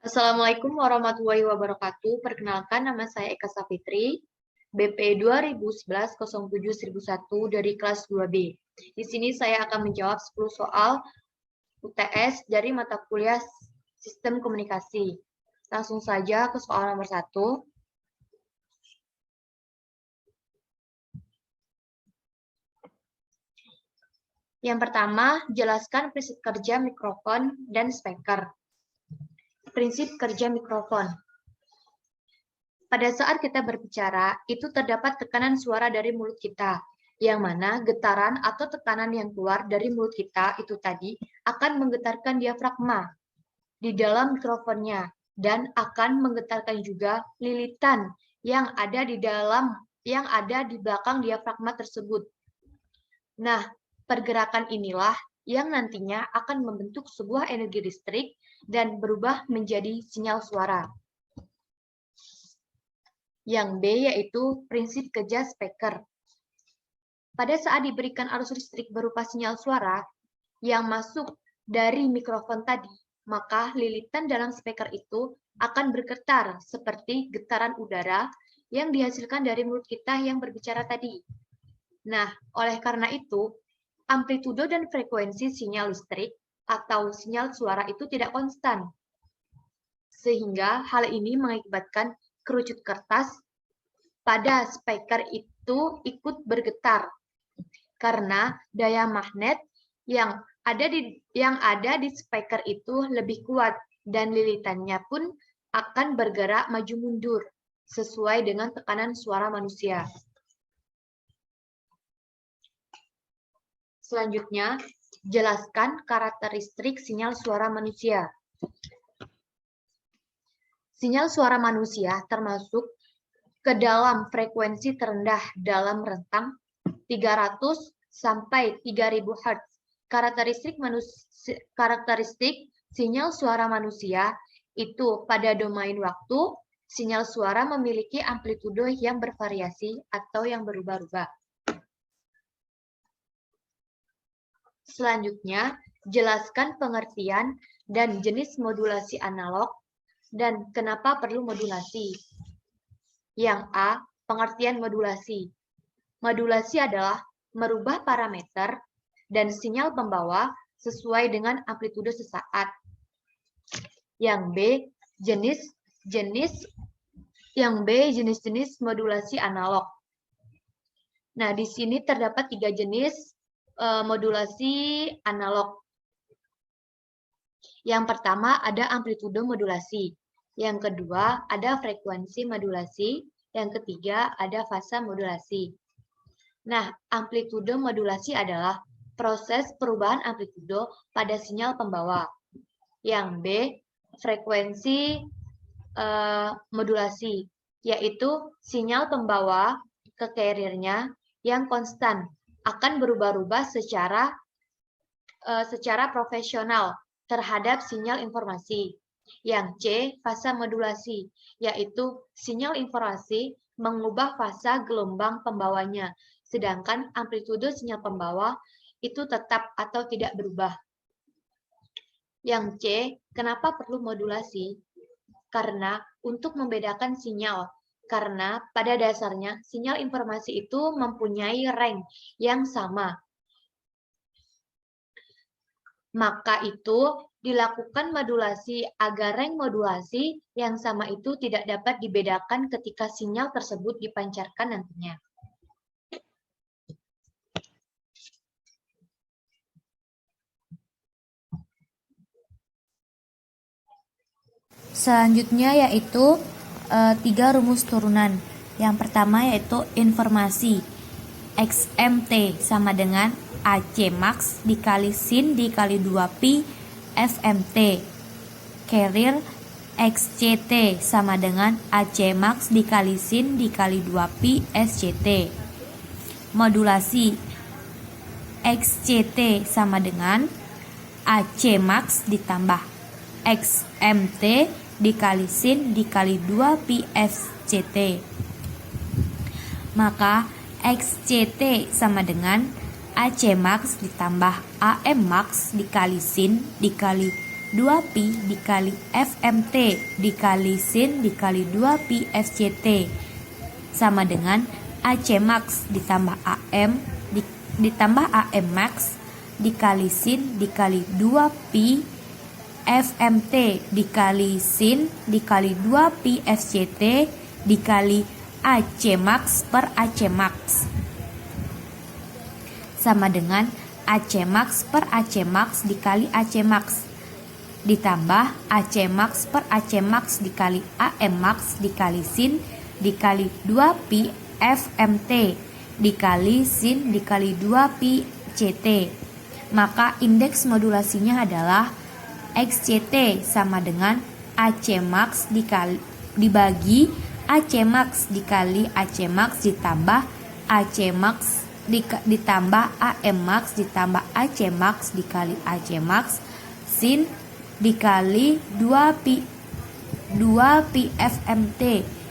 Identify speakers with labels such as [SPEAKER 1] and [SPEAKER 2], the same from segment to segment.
[SPEAKER 1] Assalamualaikum warahmatullahi wabarakatuh. Perkenalkan, nama saya Eka Safitri, BP 2011-07-1001 dari kelas 2B. Di sini saya akan menjawab 10 soal UTS dari mata kuliah Sistem Komunikasi. Langsung saja ke soal nomor 1. Yang pertama, jelaskan prinsip kerja mikrofon dan speaker. Prinsip kerja mikrofon. Pada saat kita berbicara, itu terdapat tekanan suara dari mulut kita, yang mana getaran atau tekanan yang keluar dari mulut kita itu tadi akan menggetarkan diafragma di dalam mikrofonnya dan akan menggetarkan juga lilitan yang ada di belakang diafragma tersebut. Nah, pergerakan inilah yang nantinya akan membentuk sebuah energi listrik dan berubah menjadi sinyal suara. Yang B yaitu prinsip kerja speaker. Pada saat diberikan arus listrik berupa sinyal suara yang masuk dari mikrofon tadi, maka lilitan dalam speaker itu akan bergetar seperti getaran udara yang dihasilkan dari mulut kita yang berbicara tadi. Nah, oleh karena itu, amplitudo dan frekuensi sinyal listrik atau sinyal suara itu tidak konstan. Sehingga hal ini mengakibatkan kerucut kertas pada speaker itu ikut bergetar karena daya magnet yang ada di speaker itu lebih kuat dan lilitannya pun akan bergerak maju mundur sesuai dengan tekanan suara manusia. Selanjutnya, jelaskan karakteristik sinyal suara manusia. Sinyal suara manusia termasuk ke dalam frekuensi terendah dalam rentang 300 sampai 3000 Hz. Karakteristik sinyal suara manusia itu pada domain waktu, sinyal suara memiliki amplitudo yang bervariasi atau yang berubah-ubah. Selanjutnya, jelaskan pengertian dan jenis modulasi analog dan kenapa perlu modulasi. Yang A, pengertian modulasi. Modulasi adalah merubah parameter dan sinyal pembawa sesuai dengan amplitudo sesaat. Yang B, jenis-jenis modulasi analog. Nah, di sini terdapat 3 jenis modulasi analog. Yang pertama ada amplitudo modulasi. Yang kedua ada frekuensi modulasi. Yang ketiga ada fasa modulasi. Nah, amplitudo modulasi adalah proses perubahan amplitudo pada sinyal pembawa. Yang B, frekuensi modulasi, yaitu sinyal pembawa ke carrier-nya yang konstan akan berubah-ubah secara profesional terhadap sinyal informasi. Yang C, fasa modulasi, yaitu sinyal informasi mengubah fasa gelombang pembawanya, sedangkan amplitudo sinyal pembawa itu tetap atau tidak berubah. Yang C, kenapa perlu modulasi? Karena untuk membedakan sinyal, karena pada dasarnya sinyal informasi itu mempunyai range yang sama. Maka itu dilakukan modulasi agar range modulasi yang sama itu tidak dapat dibedakan ketika sinyal tersebut dipancarkan nantinya.
[SPEAKER 2] Selanjutnya yaitu 3 rumus turunan. Yang pertama yaitu informasi. XMT sama dengan AC max dikali sin dikali 2pi FMT. Carrier XCT sama dengan AC max dikali sin dikali 2pi SCT. Modulasi XCT sama dengan AC max ditambah XMT dikali sin dikali 2pi SCT. Maka XCT sama dengan AC max ditambah AM max dikali sin dikali 2pi dikali FMT dikali sin dikali 2pi FCT sama dengan AC max ditambah AM ditambah AM max dikali sin dikali 2pi FMT dikali sin dikali 2pi FCT dikali AC max per AC max sama dengan AC max per AC max dikali AC max ditambah AC max per AC max dikali AM max dikali sin dikali 2pi FMT dikali sin dikali 2pi CT. Maka indeks modulasinya adalah XCT sama dengan AC max dibagi AC max dikali AC max ditambah AC max ditambah AM max ditambah AC max dikali AC max sin dikali 2pi FMT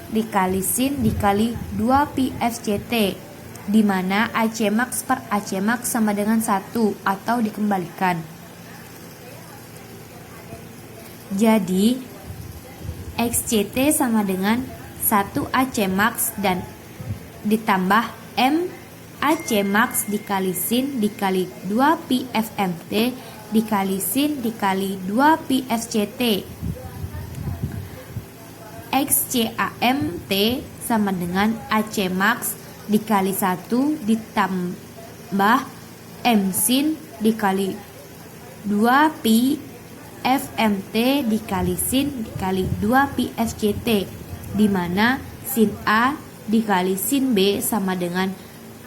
[SPEAKER 2] dikali sin dikali 2pi FCT, di mana AC max per AC max sama dengan 1 atau dikembalikan. Jadi XCT sama dengan 1 AC max dan ditambah M AC max dikali sin dikali 2pi FMT dikali sin dikali 2pi FCT. XCAMT sama dengan AC max dikali 1 ditambah M sin dikali 2pi FMT dikali sin dikali 2pi FCT, di mana sin A dikali sin B sama dengan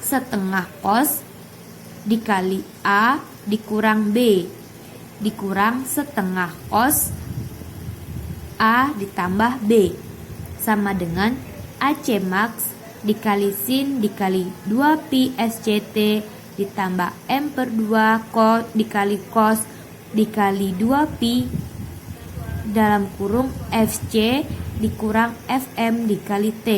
[SPEAKER 2] setengah cos dikali A dikurang B dikurang setengah cos A ditambah B sama dengan AC max dikali sin dikali 2pi FCT ditambah M per 2 cos dikali cos dikali 2pi dalam kurung FC dikurang FM dikali T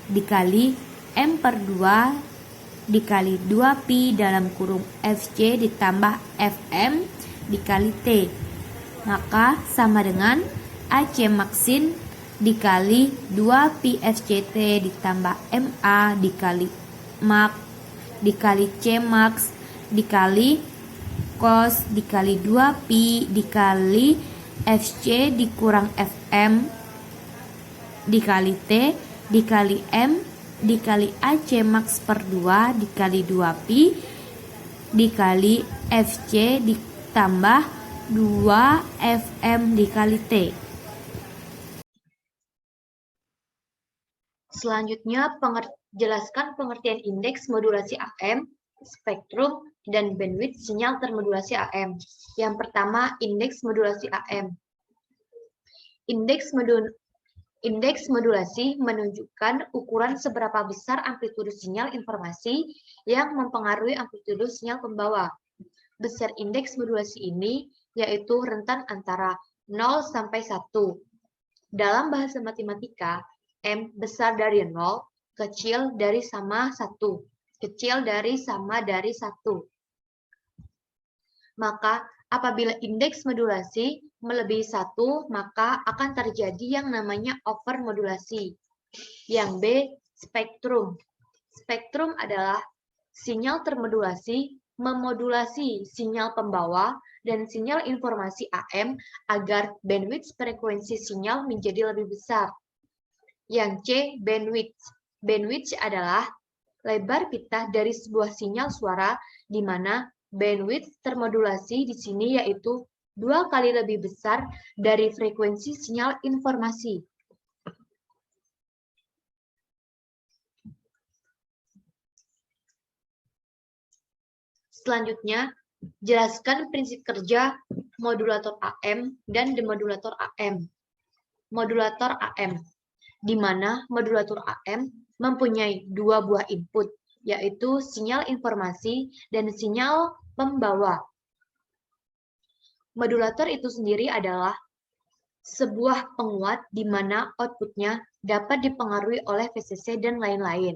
[SPEAKER 2] dikali M per 2 dikali 2pi dalam kurung FC ditambah FM dikali T. Maka sama dengan AC maxin dikali 2pi FCT ditambah MA dikali max dikali C max dikali cos dikali 2pi dikali FC dikurang FM dikali T dikali M dikali AC max per 2 dikali 2pi dikali FC ditambah 2 FM dikali T.
[SPEAKER 1] Selanjutnya, jelaskan pengertian indeks modulasi AM, spektrum, dan bandwidth sinyal termodulasi AM. Yang pertama, indeks modulasi AM. Indeks modulasi menunjukkan ukuran seberapa besar amplitudo sinyal informasi yang mempengaruhi amplitudo sinyal pembawa. Besar indeks modulasi ini yaitu rentan antara 0 sampai 1. Dalam bahasa matematika, M besar dari 0, kecil dari sama 1, kecil dari sama dari 1. Maka apabila indeks modulasi melebihi 1, maka akan terjadi yang namanya overmodulasi. Yang B, spektrum. Spektrum adalah sinyal termodulasi memodulasi sinyal pembawa dan sinyal informasi AM agar bandwidth frekuensi sinyal menjadi lebih besar. Yang C, bandwidth. Bandwidth adalah lebar pita dari sebuah sinyal suara di mana bandwidth termodulasi di sini yaitu 2 kali lebih besar dari frekuensi sinyal informasi. Selanjutnya, jelaskan prinsip kerja modulator AM dan demodulator AM. Modulator AM, di mana modulator AM mempunyai 2 buah input, yaitu sinyal informasi dan sinyal pembawa. Modulator itu sendiri adalah sebuah penguat di mana outputnya dapat dipengaruhi oleh VCC dan lain-lain.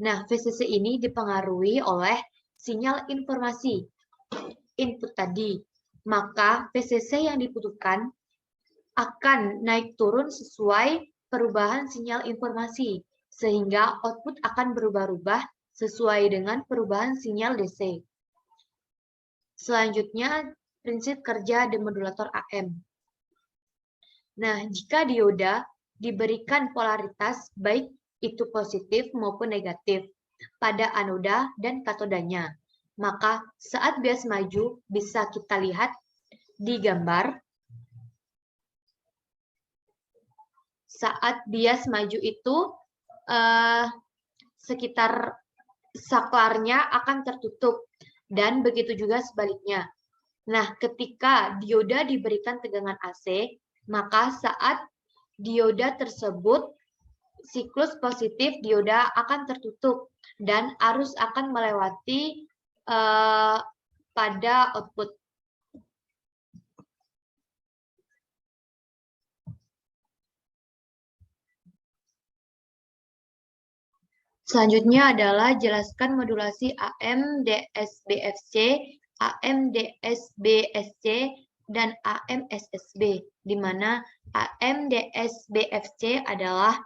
[SPEAKER 1] Nah, VCC ini dipengaruhi oleh sinyal informasi, input tadi. maka PCC yang dibutuhkan akan naik turun sesuai perubahan sinyal informasi, sehingga output akan berubah-ubah sesuai dengan perubahan sinyal DC. Selanjutnya, prinsip kerja demodulator AM. Nah, jika dioda diberikan polaritas baik itu positif maupun negatif pada anoda dan katodanya, maka saat bias maju bisa kita lihat di gambar. Saat bias maju itu sekitar saklarnya akan tertutup dan begitu juga sebaliknya. Nah, ketika dioda diberikan tegangan AC, maka saat dioda tersebut, siklus positif dioda akan tertutup dan arus akan melewati pada output. Selanjutnya adalah jelaskan modulasi AM DSBFC, AM DSBSC, dan AM SSB, di mana AM DSBFC adalah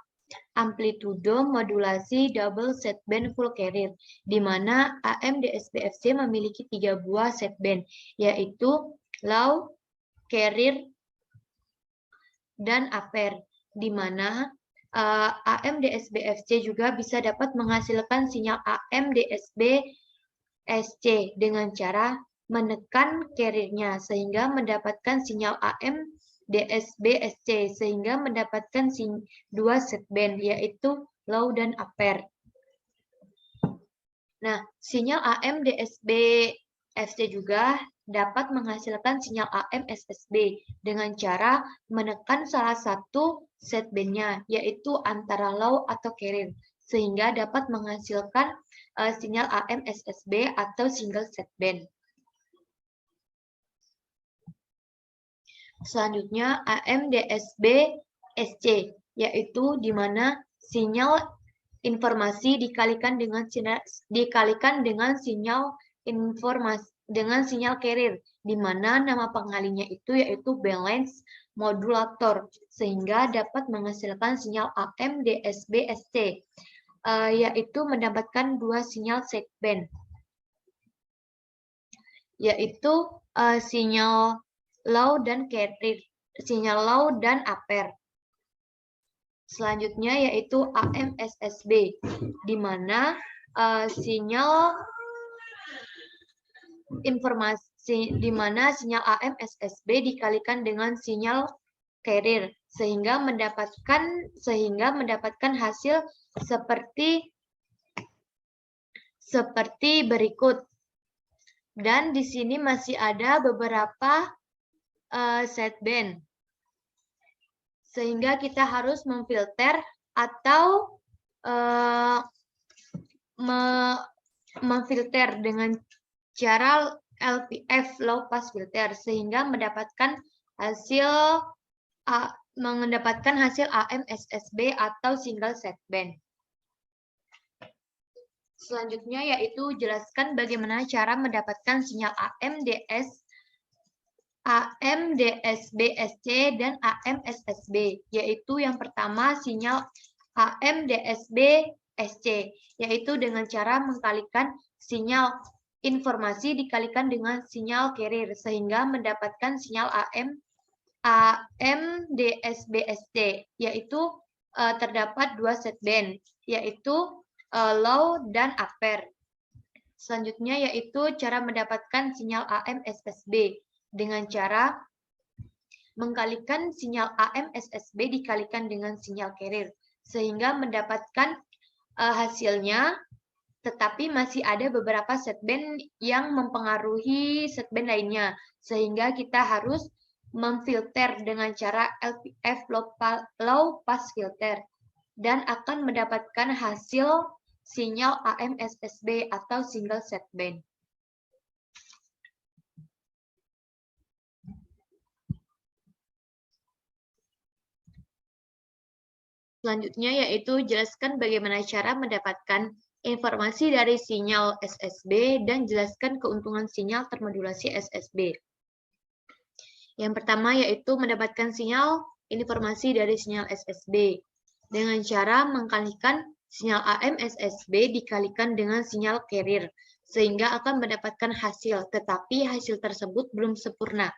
[SPEAKER 1] amplitudo modulasi double sideband full carrier, di mana AM DSBFC memiliki 3 buah sideband, yaitu low, carrier, dan upper, di mana AM DSBFC juga bisa dapat menghasilkan sinyal AM DSBSC dengan cara menekan carrier-nya sehingga mendapatkan sinyal AM DSBSC sehingga mendapatkan dua sideband yaitu low dan upper. Nah, sinyal AM DSBFC juga dapat menghasilkan sinyal AM SSB dengan cara menekan salah satu sideband-nya, yaitu antara low atau carrier, sehingga dapat menghasilkan sinyal AM SSB atau single sideband. Selanjutnya AM DSB SC, yaitu di mana sinyal informasi dikalikan dengan sinyal informasi dengan sinyal carrier, di mana nama pengalinya itu yaitu balance modulator, sehingga dapat menghasilkan sinyal AM DSB SC, yaitu mendapatkan dua sinyal sideband, yaitu sinyal low dan carrier, sinyal low dan upper. Selanjutnya yaitu AM SSB, di mana sinyal informasi di mana sinyal AM SSB dikalikan dengan sinyal carrier sehingga mendapatkan hasil seperti berikut. Dan di sini masih ada beberapa sideband, sehingga kita harus memfilter atau memfilter dengan cara LPF low pass filter sehingga mendapatkan hasil AM SSB atau single sideband. Selanjutnya yaitu jelaskan bagaimana cara mendapatkan sinyal AM DSBSC dan AM SSB, yaitu yang pertama sinyal AM DSBSC, yaitu dengan cara mengkalikan sinyal informasi dikalikan dengan sinyal carrier sehingga mendapatkan sinyal AM DSBSC, yaitu terdapat dua sideband, yaitu low dan upper. Selanjutnya yaitu cara mendapatkan sinyal AM SSB dengan cara mengkalikan sinyal AM SSB dikalikan dengan sinyal carrier sehingga mendapatkan hasilnya, tetapi masih ada beberapa sideband yang mempengaruhi sideband lainnya, sehingga kita harus memfilter dengan cara LPF low pass filter dan akan mendapatkan hasil sinyal AM SSB atau single sideband. Selanjutnya yaitu jelaskan bagaimana cara mendapatkan informasi dari sinyal SSB dan jelaskan keuntungan sinyal termodulasi SSB. Yang pertama yaitu mendapatkan sinyal informasi dari sinyal SSB dengan cara mengkalikan sinyal AM SSB dikalikan dengan sinyal carrier sehingga akan mendapatkan hasil, tetapi hasil tersebut belum sempurna.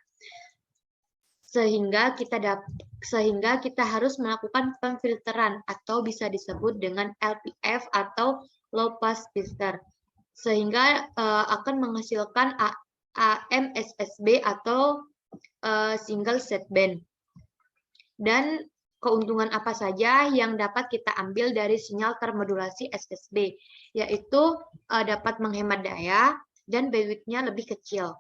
[SPEAKER 1] Sehingga kita harus melakukan pemfilteran atau bisa disebut dengan LPF atau low pass filter sehingga akan menghasilkan AM SSB atau single sideband. Dan keuntungan apa saja yang dapat kita ambil dari sinyal termodulasi SSB, yaitu dapat menghemat daya dan bandwidth-nya lebih kecil.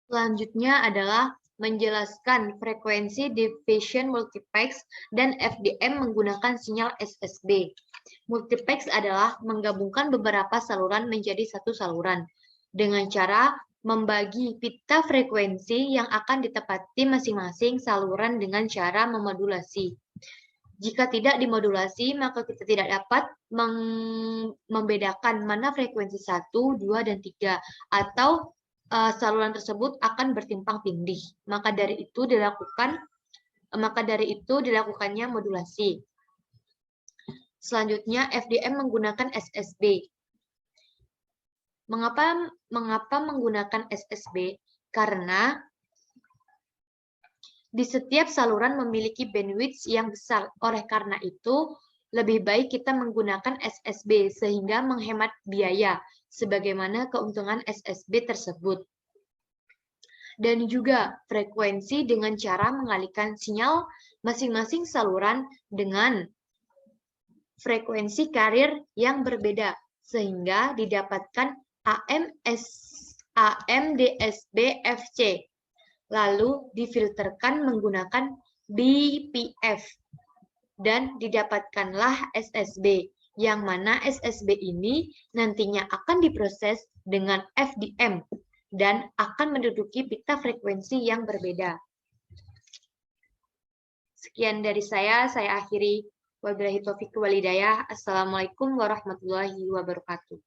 [SPEAKER 1] Selanjutnya adalah menjelaskan frekuensi division multiplex dan FDM menggunakan sinyal SSB. Multiplex adalah menggabungkan beberapa saluran menjadi satu saluran dengan cara membagi pita frekuensi yang akan ditepati masing-masing saluran dengan cara memodulasi. Jika tidak dimodulasi, maka kita tidak dapat membedakan mana frekuensi 1, 2, dan 3, atau saluran tersebut akan bertimpang tindih. Maka dari itu dilakukannya modulasi. Selanjutnya, FDM menggunakan SSB. Mengapa menggunakan SSB? Karena di setiap saluran memiliki bandwidth yang besar. Oleh karena itu, lebih baik kita menggunakan SSB sehingga menghemat biaya, sebagaimana keuntungan SSB tersebut. Dan juga frekuensi dengan cara mengalihkan sinyal masing-masing saluran dengan frekuensi carrier yang berbeda, sehingga didapatkan AMDSB-FC. Lalu difilterkan menggunakan BPF. Dan didapatkanlah SSB, yang mana SSB ini nantinya akan diproses dengan FDM dan akan menduduki pita frekuensi yang berbeda. Sekian dari saya akhiri. Wabillahi taufiq wal hidayah. Assalamualaikum warahmatullahi wabarakatuh.